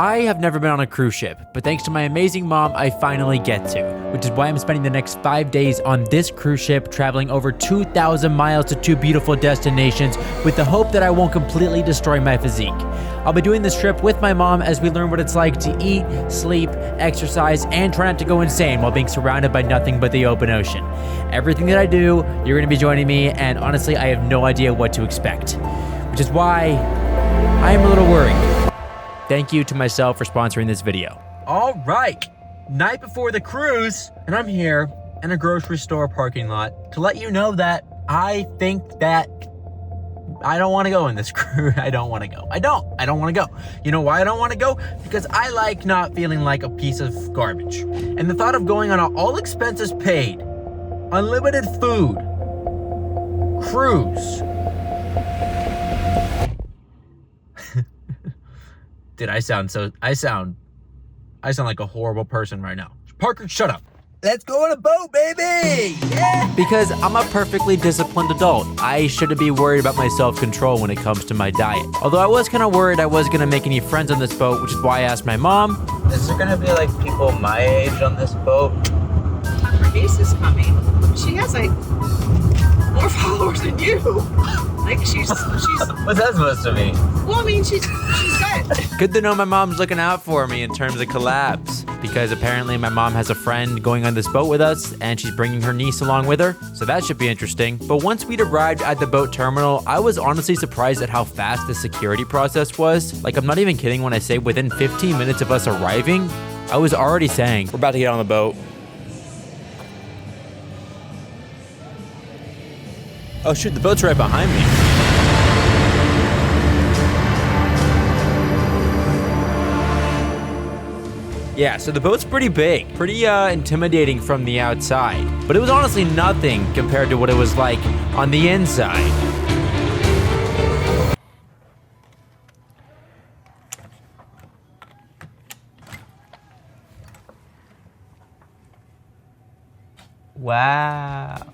I have never been on a cruise ship, but thanks to my amazing mom, I finally get to, which is why I'm spending the next 5 days on this cruise ship, traveling over 2,000 miles to 2 beautiful destinations with the hope that I won't completely destroy my physique. I'll be doing this trip with my mom as we learn what it's like to eat, sleep, exercise, and try not to go insane while being surrounded by nothing but the open ocean. Everything that I do, you're going to be joining me, and honestly, I have no idea what to expect, which is why I am a little worried. Thank you to myself for sponsoring this video. All right, night before the cruise, and I'm here in a grocery store parking lot to let you know that I think that I don't want to go in this cruise. I don't want to go. I don't want to go. You know why I don't want to go? Because I like not feeling like a piece of garbage. And the thought of going on an all expenses paid, unlimited food, cruise. Dude, I sound like a horrible person right now. Parker, shut up. Let's go on a boat, baby! Yeah! Because I'm a perfectly disciplined adult. I shouldn't be worried about my self-control when it comes to my diet. Although I was kind of worried I wasn't gonna make any friends on this boat, which is why I asked my mom. Is there gonna be like people my age on this boat? Her niece is coming. She has like more followers than you. Like she's What's that supposed to mean? well, I mean she's got Good to know my mom's looking out for me in terms of collabs, because apparently my mom has a friend going on this boat with us and she's bringing her niece along with her, so that should be interesting. But once we'd arrived at the boat terminal, I was honestly surprised at how fast the security process was. Like, I'm not even kidding when I say within 15 minutes of us arriving, I was already saying, we're about to get on the boat. Oh shoot, the boat's right behind me. Yeah, so the boat's pretty big, pretty intimidating from the outside, but it was honestly nothing compared to what it was like on the inside. Wow.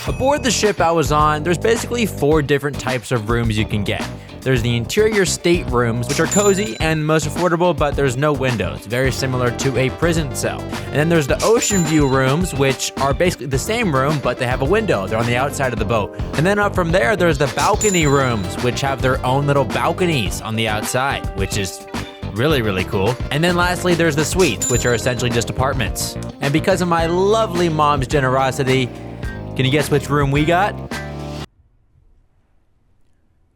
Aboard the ship I was on, there's basically 4 different types of rooms you can get. There's the interior staterooms, which are cozy and most affordable, but there's no windows, very similar to a prison cell. And then there's the ocean view rooms, which are basically the same room, but they have a window. They're on the outside of the boat. And then up from there, there's the balcony rooms, which have their own little balconies on the outside, which is really, really cool. And then lastly, there's the suites, which are essentially just apartments. And because of my lovely mom's generosity, can you guess which room we got?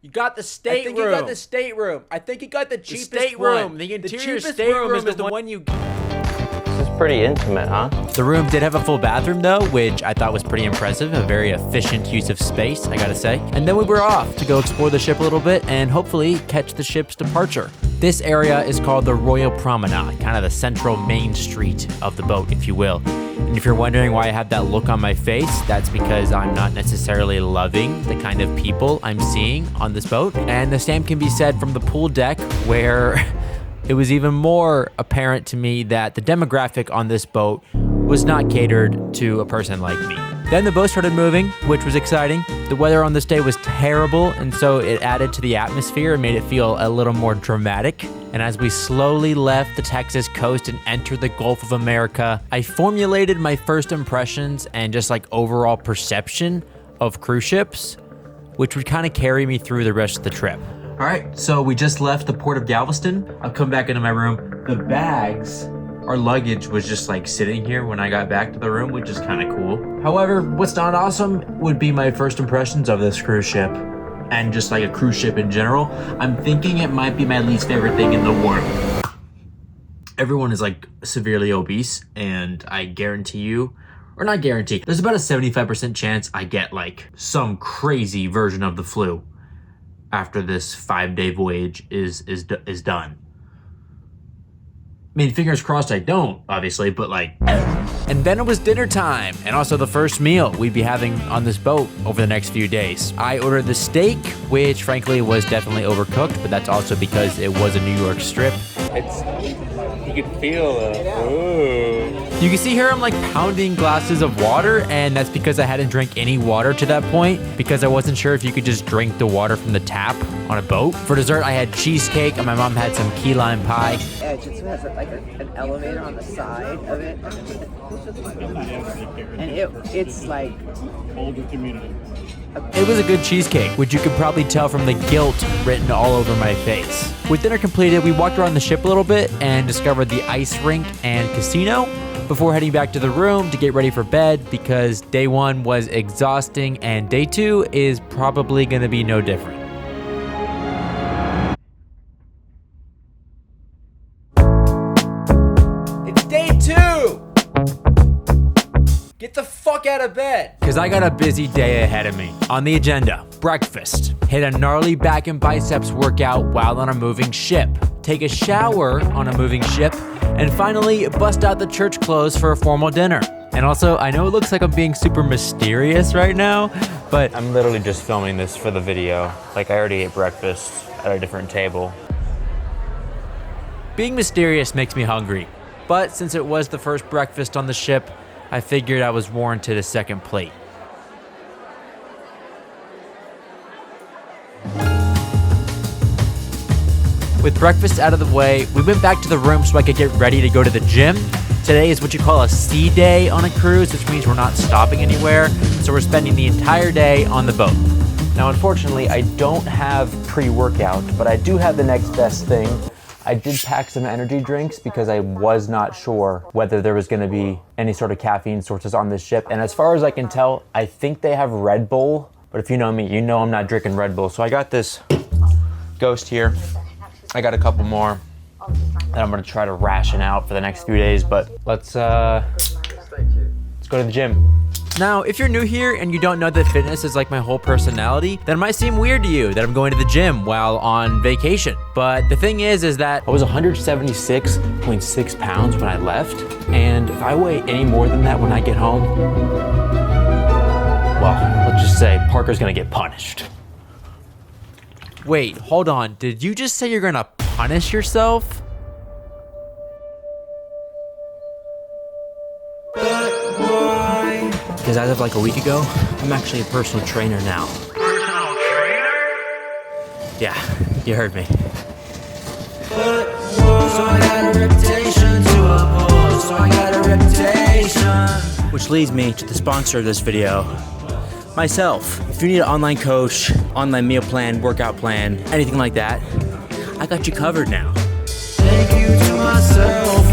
You got the stateroom. I think you got the stateroom. I think you got the cheapest stateroom. The interior stateroom is the one you... This is pretty intimate, huh? The room did have a full bathroom though, which I thought was pretty impressive. A very efficient use of space, I gotta say. And then we were off to go explore the ship a little bit and hopefully catch the ship's departure. This area is called the Royal Promenade, kind of the central main street of the boat, if you will. And if you're wondering why I have that look on my face, that's because I'm not necessarily loving the kind of people I'm seeing on this boat. And the same can be said from the pool deck, where it was even more apparent to me that the demographic on this boat was not catered to a person like me. Then the boat started moving, which was exciting. The weather on this day was terrible, and so it added to the atmosphere and made it feel a little more dramatic. And as we slowly left the Texas coast and entered the Gulf of America, I formulated my first impressions and just like overall perception of cruise ships, which would kind of carry me through the rest of the trip. All right, so we just left the port of Galveston. I've come back into my room. The bags, our luggage was just like sitting here when I got back to the room, which is kind of cool. However, what's not awesome would be my first impressions of this cruise ship and just like a cruise ship in general. I'm thinking it might be my least favorite thing in the world. Everyone is like severely obese, and I guarantee you, or not guarantee, there's about a 75% chance I get like some crazy version of the flu after this 5-day voyage is done. I mean, fingers crossed I don't, obviously, but like... And then it was dinner time, and also the first meal we'd be having on this boat over the next few days. I ordered the steak, which frankly was definitely overcooked, but that's also because it was a New York strip. You can feel it. Ooh. You can see here I'm like pounding glasses of water, and that's because I hadn't drank any water to that point because I wasn't sure if you could just drink the water from the tap on a boat. For dessert, I had cheesecake and my mom had some key lime pie. Edge, it has like an elevator on the side of it. And it's like older community. It was a good cheesecake, which you could probably tell from the guilt written all over my face. With dinner completed, we walked around the ship a little bit and discovered the ice rink and casino before heading back to the room to get ready for bed because day 1 was exhausting and day 2 is probably gonna be no different. It's day 2! Get the fuck out of bed! Cause I got a busy day ahead of me. On the agenda, breakfast, hit a gnarly back and biceps workout while on a moving ship, take a shower on a moving ship, and finally bust out the church clothes for a formal dinner. And also, I know it looks like I'm being super mysterious right now, but I'm literally just filming this for the video. Like, I already ate breakfast at a different table. being mysterious makes me hungry. But since it was the first breakfast on the ship, I figured I was warranted a second plate. With breakfast out of the way, we went back to the room so I could get ready to go to the gym. Today is what you call a sea day on a cruise, which means we're not stopping anywhere, so we're spending the entire day on the boat. Now, unfortunately, I don't have pre-workout, but I do have the next best thing. I did pack some energy drinks because I was not sure whether there was gonna be any sort of caffeine sources on this ship. And as far as I can tell, I think they have Red Bull, but if you know me, you know I'm not drinking Red Bull. So I got this Ghost here. I got a couple more that I'm gonna try to ration out for the next few days, but let's go to the gym. Now, if you're new here and you don't know that fitness is like my whole personality, then it might seem weird to you that I'm going to the gym while on vacation. But the thing is that I was 176.6 pounds when I left, and if I weigh any more than that when I get home, well, let's just say Parker's gonna get punished. Wait, hold on. Did you just say you're gonna punish yourself? Because as of like a week ago, I'm actually a personal trainer now. Personal trainer? Yeah, you heard me. So I got a reputation to uphold. So I got a reputation. Which leads me to the sponsor of this video, myself. If you need an online coach, online meal plan, workout plan, anything like that, I got you covered now. Thank you to myself.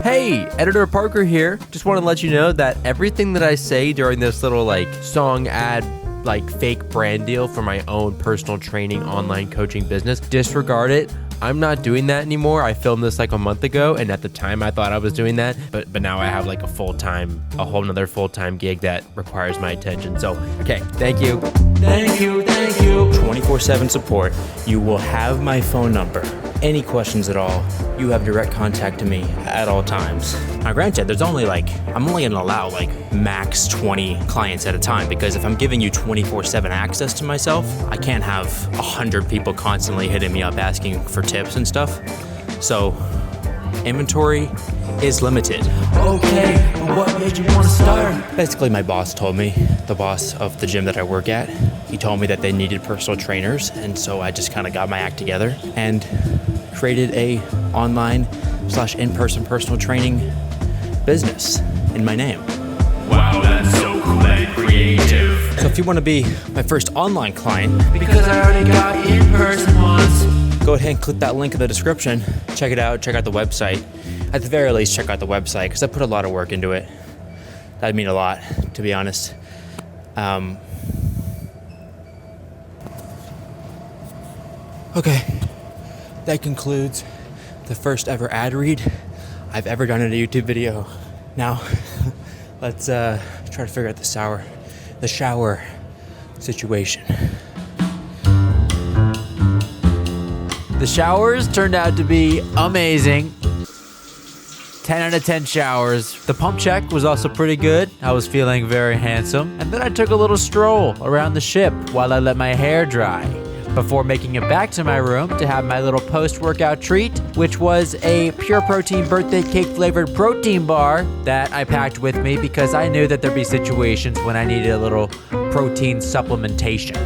Hey, Editor Parker here. Just want to let you know that everything that I say during this little like song ad, like fake brand deal for my own personal training online coaching business, disregard it. I'm not doing that anymore. I filmed this like a month ago, and at the time I thought I was doing that, but now I have like a whole nother full-time gig that requires my attention. So, okay, thank you. Thank you, thank you. 24/7 support. You will have my phone number. Any questions at all, you have direct contact to me at all times. Now granted, I'm only gonna allow like max 20 clients at a time, because if I'm giving you 24/7 access to myself, I can't have 100 people constantly hitting me up asking for tips and stuff. So inventory is limited. Okay, but what made you want to start? Basically, my boss told me, the boss of the gym that I work at, he told me that they needed personal trainers, and so I just kind of got my act together and created a online/in-person personal training business in my name. Wow, that's so cool and creative. So if you want to be my first online client, Because I already got in person once. go ahead and click that link in the description. Check it out, check out the website. At the very least, check out the website, because I put a lot of work into it. That'd mean a lot, to be honest. Okay, that concludes the first ever ad read I've ever done in a YouTube video. Now, let's try to figure out the shower situation. The showers turned out to be amazing. 10 out of 10 showers. The pump check was also pretty good. I was feeling very handsome. And then I took a little stroll around the ship while I let my hair dry. before making it back to my room to have my little post-workout treat, which was a Pure Protein birthday cake flavored protein bar that I packed with me because I knew that there'd be situations when I needed a little protein supplementation.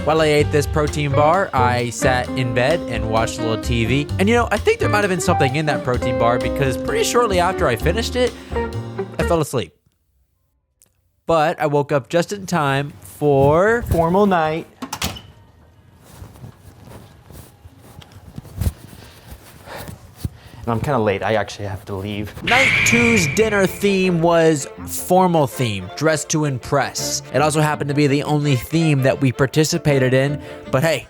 While I ate this protein bar, I sat in bed and watched a little TV. And I think there might have been something in that protein bar because pretty shortly after I finished it, I fell asleep. But I woke up just in time for Formal night. And I'm kind of late. I actually have to leave. Night two's dinner theme was formal theme, dressed to impress. It also happened to be the only theme that we participated in, but hey,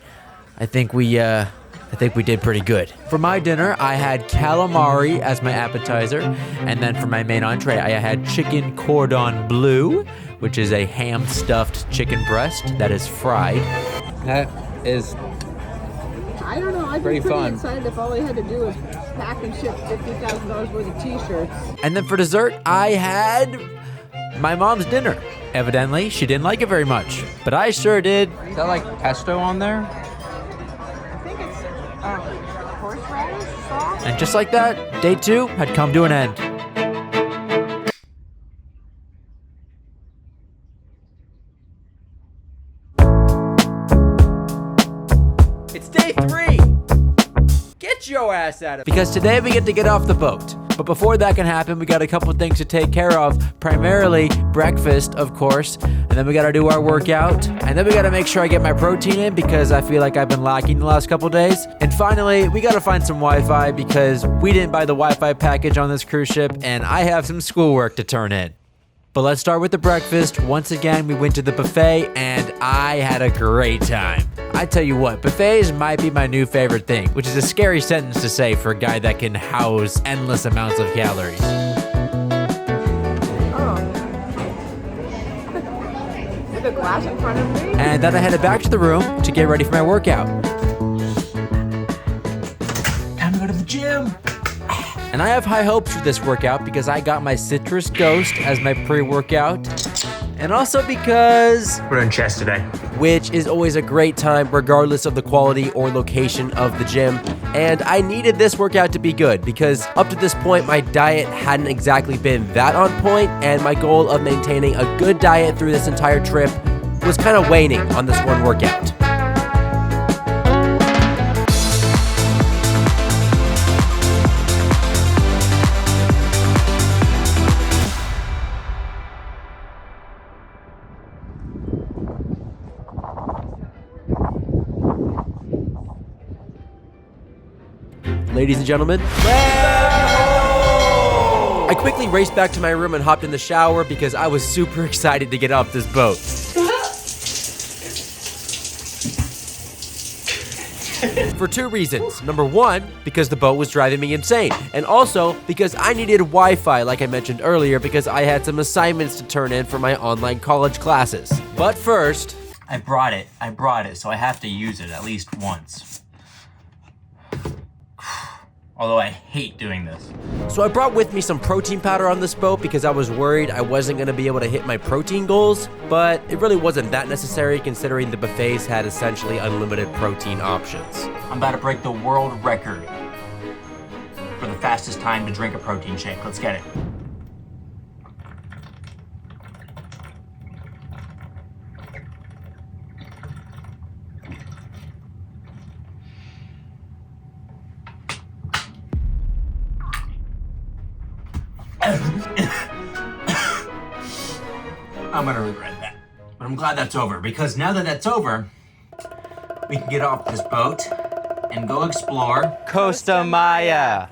I think we did pretty good. For my dinner, I had calamari as my appetizer, and then for my main entree, I had chicken cordon bleu, which is a ham-stuffed chicken breast that is fried. That is I don't know. I'd Pretty be pretty fun. excited if all we had to do was pack and ship $50,000 worth of t-shirts. And then for dessert, I had my mom's dinner. Evidently, she didn't like it very much, but I sure did. Is that like pesto on there? I think it's horseradish sauce. And just like that, day two had come to an end. It's day three. Get your ass out of it. Because today we get to get off the boat. But before that can happen, we got a couple things to take care of. Primarily breakfast, of course. And then we got to do our workout. And then we got to make sure I get my protein in because I feel like I've been lacking the last couple days. And finally, we got to find some Wi-Fi because we didn't buy the Wi-Fi package on this cruise ship. And I have some schoolwork to turn in. But let's start with the breakfast. Once again, we went to the buffet and I had a great time. I tell you what, buffets might be my new favorite thing, which is a scary sentence to say for a guy that can house endless amounts of calories. With a glass in front of me. And then I headed back to the room to get ready for my workout. Time to go to the gym. And I have high hopes for this workout because I got my Citrus Ghost as my pre-workout. And also because We're doing chest today. Which is always a great time regardless of the quality or location of the gym. And I needed this workout to be good because up to this point my diet hadn't exactly been that on point, and my goal of maintaining a good diet through this entire trip was kind of waning on this one workout. Ladies and gentlemen, I quickly raced back to my room and hopped in the shower because I was super excited to get off this boat. For two reasons. Number one, because the boat was driving me insane. And also because I needed Wi-Fi, like I mentioned earlier, because I had some assignments to turn in for my online college classes. But first, I brought it, so I have to use it at least once. Although I hate doing this. so I brought with me some protein powder on this boat because I was worried I wasn't gonna be able to hit my protein goals, but it really wasn't that necessary considering the buffets had essentially unlimited protein options. I'm about to break the world record for the fastest time to drink a protein shake. Let's get it. I'm gonna regret that. But I'm glad that's over, because now that that's over, we can get off this boat and go explore Costa Maya.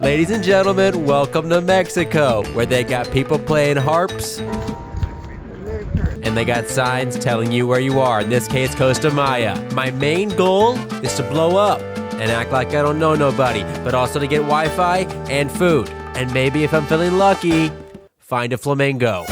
Ladies and gentlemen, welcome to Mexico, where they got people playing harps and they got signs telling you where you are, in this case, Costa Maya. My main goal is to blow up and act like I don't know nobody, but also to get Wi-Fi and food. And maybe if I'm feeling lucky, find a flamingo.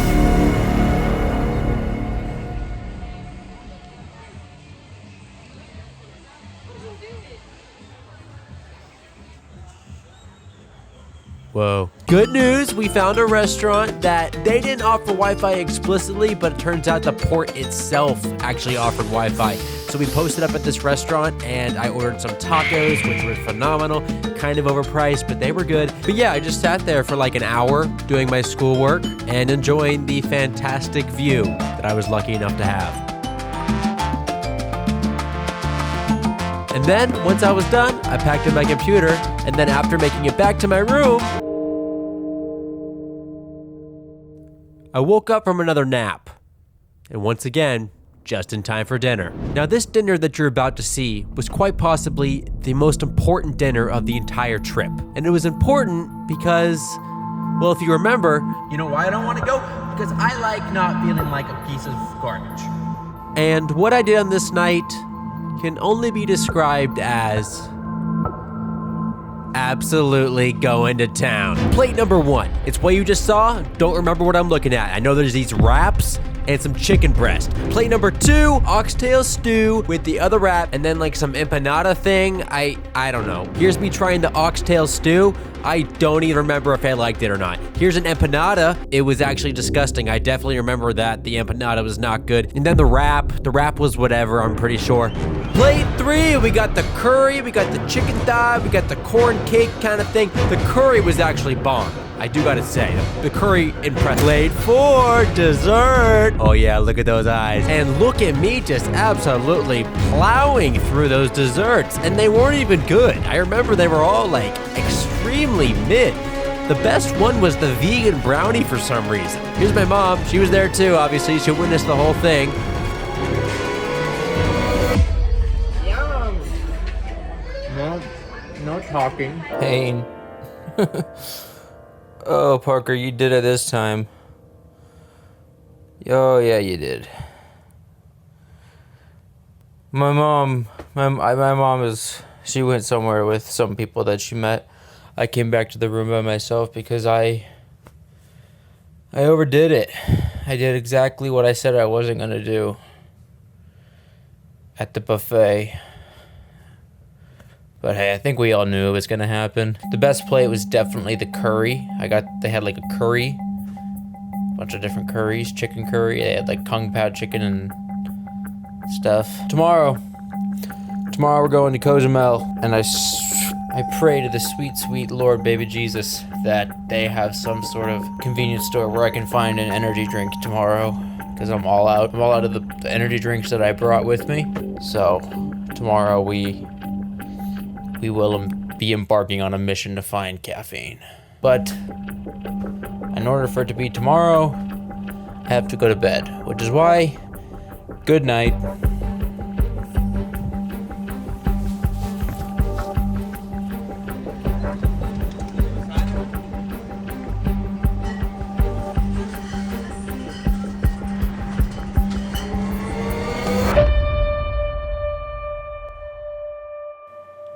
Whoa. Good news, we found a restaurant that they didn't offer Wi-Fi explicitly, but it turns out the port itself actually offered Wi-Fi. So we posted up at this restaurant and I ordered some tacos, which were phenomenal, kind of overpriced, but they were good. But yeah, I just sat there for like an hour doing my schoolwork and enjoying the fantastic view that I was lucky enough to have. And then, once I was done, I packed in my computer, and then after making it back to my room, I woke up from another nap. And once again, just in time for dinner. Now, this dinner that you're about to see was quite possibly the most important dinner of the entire trip. And it was important because, well, if you remember, you know why I don't want to go? Because I like not feeling like a piece of garbage. And what I did on this night can only be described as absolutely going to town. Plate number 1. It's what you just saw. Don't remember what I'm looking at. I know there's these wraps and some chicken breast. Plate number 2, oxtail stew with the other wrap and then like some empanada thing. I don't know. Here's me trying the oxtail stew. I don't even remember if I liked it or not. Here's an empanada. It was actually disgusting. I definitely remember that. The empanada was not good. And then the wrap was whatever, I'm pretty sure. Plate 3, we got the curry, we got the chicken thigh, we got the corn cake kind of thing. The curry was actually bomb. I do gotta say, the curry impressed. Plate 4, dessert. Oh yeah, look at those eyes. And look at me just absolutely plowing through those desserts. And they weren't even good. I remember they were all like extremely mid. The best one was the vegan brownie for some reason. Here's my mom. She was there too, obviously. She witnessed the whole thing. Yum. No talking. Pain. Oh, Parker, you did it this time. Oh, yeah, you did. My mom she went somewhere with some people that she met. I came back to the room by myself because I overdid it. I did exactly what I said I wasn't going to do at the buffet. But hey, I think we all knew it was gonna happen. The best plate was definitely the curry. They had like a curry, bunch of different curries, chicken curry. They had like kung pao chicken and stuff. Tomorrow we're going to Cozumel, and I pray to the sweet, sweet Lord, baby Jesus, that they have some sort of convenience store where I can find an energy drink tomorrow, because I'm all out. I'm all out of the energy drinks that I brought with me. So tomorrow we will be embarking on a mission to find caffeine. But in order for it to be tomorrow, I have to go to bed, which is why, good night.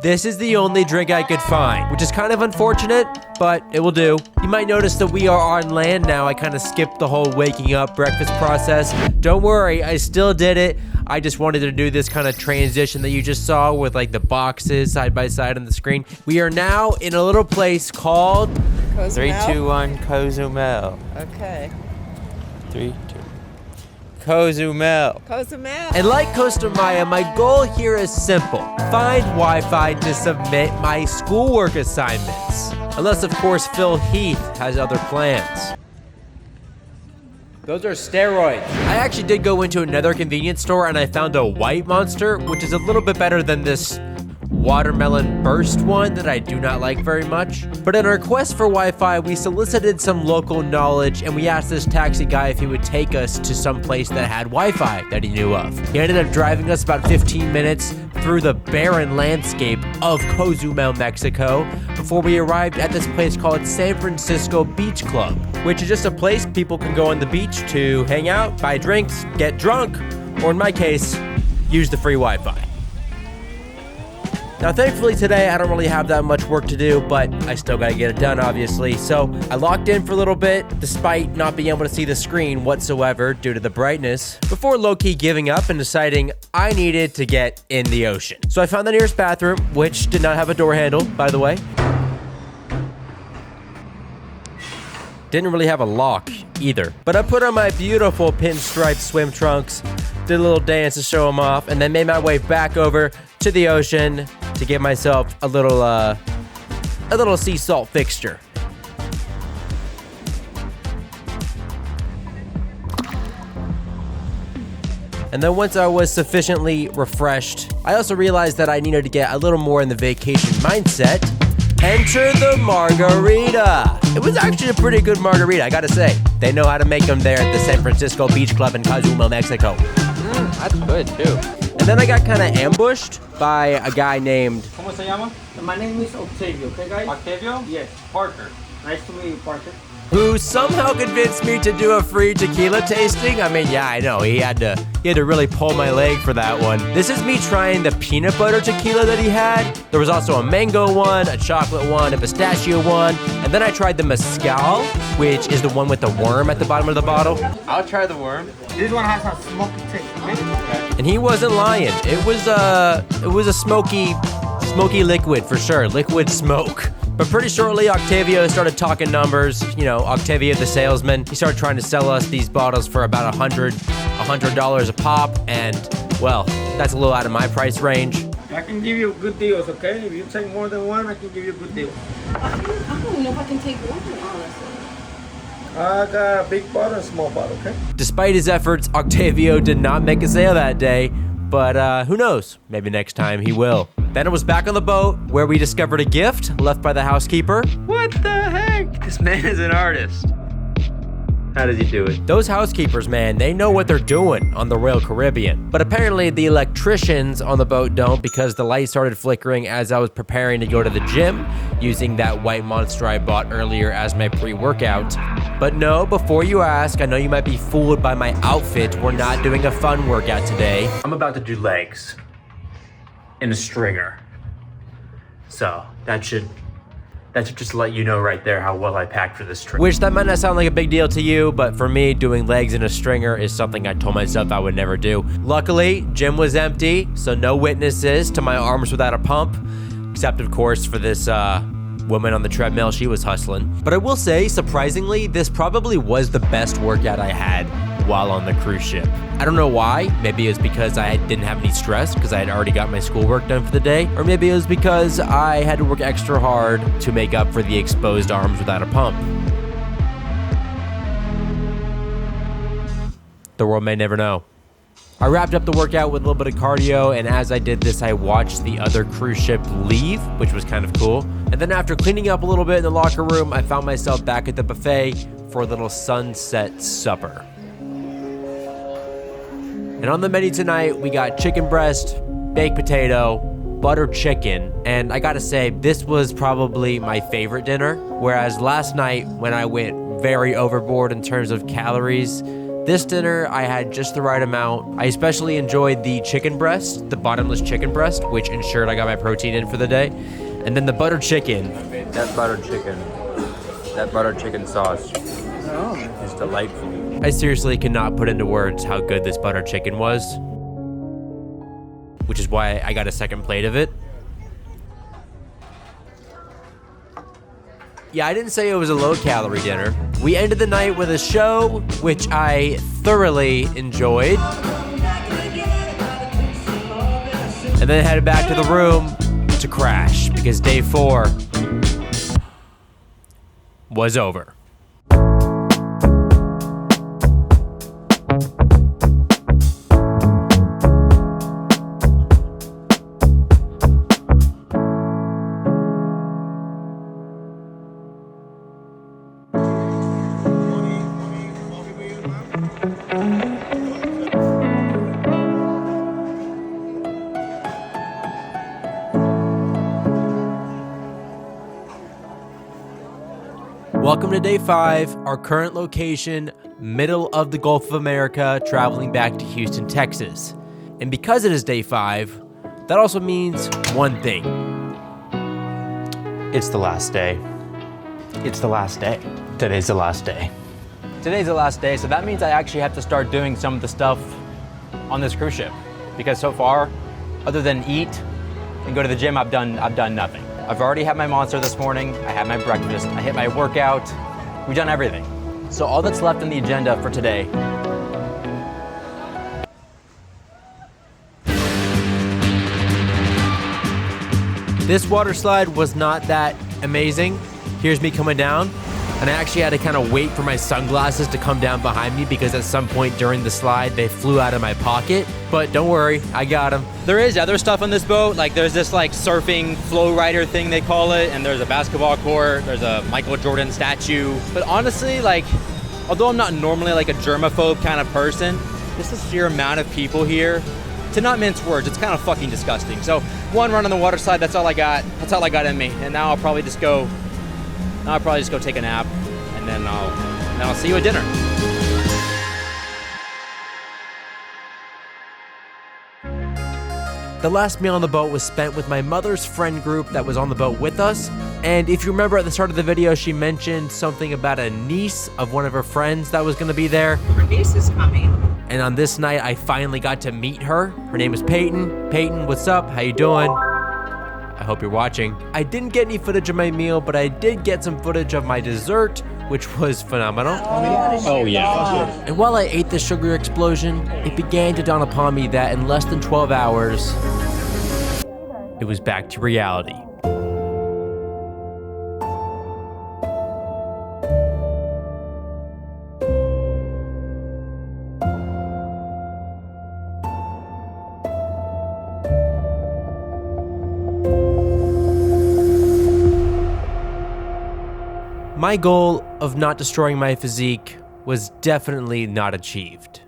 This is the only drink I could find, which is kind of unfortunate, but it will do. You might notice that we are on land now. I kind of skipped the whole waking up breakfast process. Don't worry, I still did it. I just wanted to do this kind of transition that you just saw with like the boxes side by side on the screen. We are now in a little place called Cozumel? 3, 2, 1, Cozumel. Okay. 3, 2. Cozumel. Cozumel. And like Costa Maya, my goal here is simple. Find Wi-Fi to submit my schoolwork assignments. Unless, of course, Phil Heath has other plans. Those are steroids. I actually did go into another convenience store and I found a white Monster, which is a little bit better than this watermelon burst one that I do not like very much. But in our quest for Wi-Fi, we solicited some local knowledge and we asked this taxi guy if he would take us to some place that had Wi-Fi that he knew of. He ended up driving us about 15 minutes through the barren landscape of Cozumel, Mexico, before we arrived at this place called San Francisco Beach Club, which is just a place people can go on the beach to hang out, buy drinks, get drunk, or in my case, use the free Wi-Fi. Now, thankfully today, I don't really have that much work to do, but I still gotta get it done, obviously. So I locked in for a little bit, despite not being able to see the screen whatsoever due to the brightness, before low-key giving up and deciding I needed to get in the ocean. So I found the nearest bathroom, which did not have a door handle, by the way. Didn't really have a lock either. But I put on my beautiful pinstripe swim trunks, did a little dance to show them off, and then made my way back over to the ocean to give myself a little sea salt fixture. And then once I was sufficiently refreshed, I also realized that I needed to get a little more in the vacation mindset. Enter the margarita. It was actually a pretty good margarita, I gotta say. They know how to make them there at the San Francisco Beach Club in Cozumel, Mexico. That's good too. And then I got kind of ambushed by a guy named... ¿Cómo se llama? My name is Octavio, okay guys? Octavio? Yes. Parker. Nice to meet you, Parker. who somehow convinced me to do a free tequila tasting. I mean, yeah, I know. He had to really pull my leg for that one. This is me trying the peanut butter tequila that he had. There was also a mango one, a chocolate one, a pistachio one, and then I tried the mezcal, which is the one with the worm at the bottom of the bottle. I'll try the worm. This one has a smoky taste, okay? And he wasn't lying. It was a smoky liquid for sure, liquid smoke. But pretty shortly, Octavio started talking numbers. You know, Octavio the salesman. He started trying to sell us these bottles for about $100 a pop, and well, that's a little out of my price range. I can give you good deals, okay? If you take more than one, I can give you a good deal. I don't know if I can take one, honestly. I got a big bottle and small bottle, okay? Despite his efforts, Octavio did not make a sale that day, but who knows? Maybe next time he will. Then it was back on the boat where we discovered a gift left by the housekeeper. What the heck? This man is an artist. How does he do it? Those housekeepers, man, they know what they're doing on the Royal Caribbean. But apparently the electricians on the boat don't, because the light started flickering as I was preparing to go to the gym using that white Monster I bought earlier as my pre-workout. But no, before you ask, I know you might be fooled by my outfit. We're not doing a fun workout today. I'm about to do legs in a stringer. So that should just let you know right there how well I packed for this trip. Which that might not sound like a big deal to you, but for me, doing legs in a stringer is something I told myself I would never do. Luckily, gym was empty, so no witnesses to my arms without a pump, except of course for this woman on the treadmill. She was hustling. But I will say, surprisingly, this probably was the best workout I had while on the cruise ship. I don't know why. Maybe it was because I didn't have any stress because I had already got my schoolwork done for the day. Or maybe it was because I had to work extra hard to make up for the exposed arms without a pump. The world may never know. I wrapped up the workout with a little bit of cardio, and as I did this, I watched the other cruise ship leave, which was kind of cool. And then after cleaning up a little bit in the locker room, I found myself back at the buffet for a little sunset supper. And on the menu tonight, we got chicken breast, baked potato, butter chicken, and I gotta say, this was probably my favorite dinner. Whereas last night, when I went very overboard in terms of calories, this dinner, I had just the right amount. I especially enjoyed the chicken breast, the bottomless chicken breast, which ensured I got my protein in for the day. And then the butter chicken. That butter chicken sauce is delightful. I seriously cannot put into words how good this butter chicken was, which is why I got a second plate of it. Yeah, I didn't say it was a low-calorie dinner. We ended the night with a show, which I thoroughly enjoyed. And then headed back to the room to crash, because day 4 was over. Welcome to day 5, our current location, middle of the Gulf of America, traveling back to Houston, Texas. And because it is day 5, that also means one thing. It's the last day. It's the last day. Today's the last day. Today's the last day, so that means I actually have to start doing some of the stuff on this cruise ship. Because so far, other than eat and go to the gym, I've done nothing. I've already had my Monster this morning. I had my breakfast. I hit my workout. We've done everything. So all that's left on the agenda for today This water slide was not that amazing. Here's me coming down, and I actually had to kind of wait for my sunglasses to come down behind me because at some point during the slide, they flew out of my pocket. But don't worry, I got them. There is other stuff on this boat, like there's this like surfing flow rider thing they call it, and there's a basketball court, there's a Michael Jordan statue. But honestly, like, although I'm not normally like a germaphobe kind of person, just the sheer amount of people here, to not mince words, it's kind of fucking disgusting. So one run on the water slide, that's all I got. That's all I got in me. And now I'll probably just go take a nap, and then I'll see you at dinner. The last meal on the boat was spent with my mother's friend group that was on the boat with us. And if you remember at the start of the video, she mentioned something about a niece of one of her friends that was gonna be there. Her niece is coming. And on this night, I finally got to meet her. Her name is Peyton. Peyton, what's up? How you doing? I hope you're watching. I didn't get any footage of my meal, but I did get some footage of my dessert, which was phenomenal. Oh yeah. And while I ate the sugar explosion, it began to dawn upon me that in less than 12 hours, it was back to reality. My goal of not destroying my physique was definitely not achieved.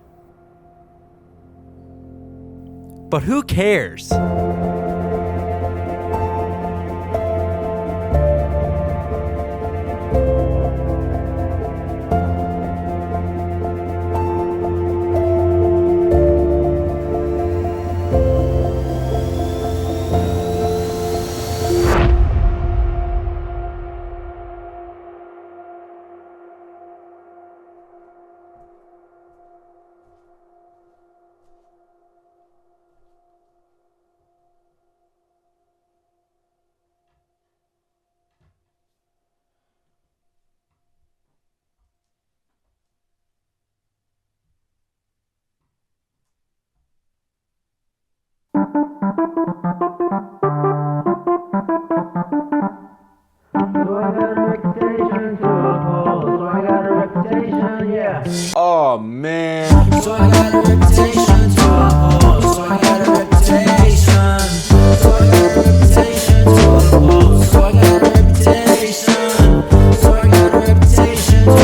But who cares? Oh man.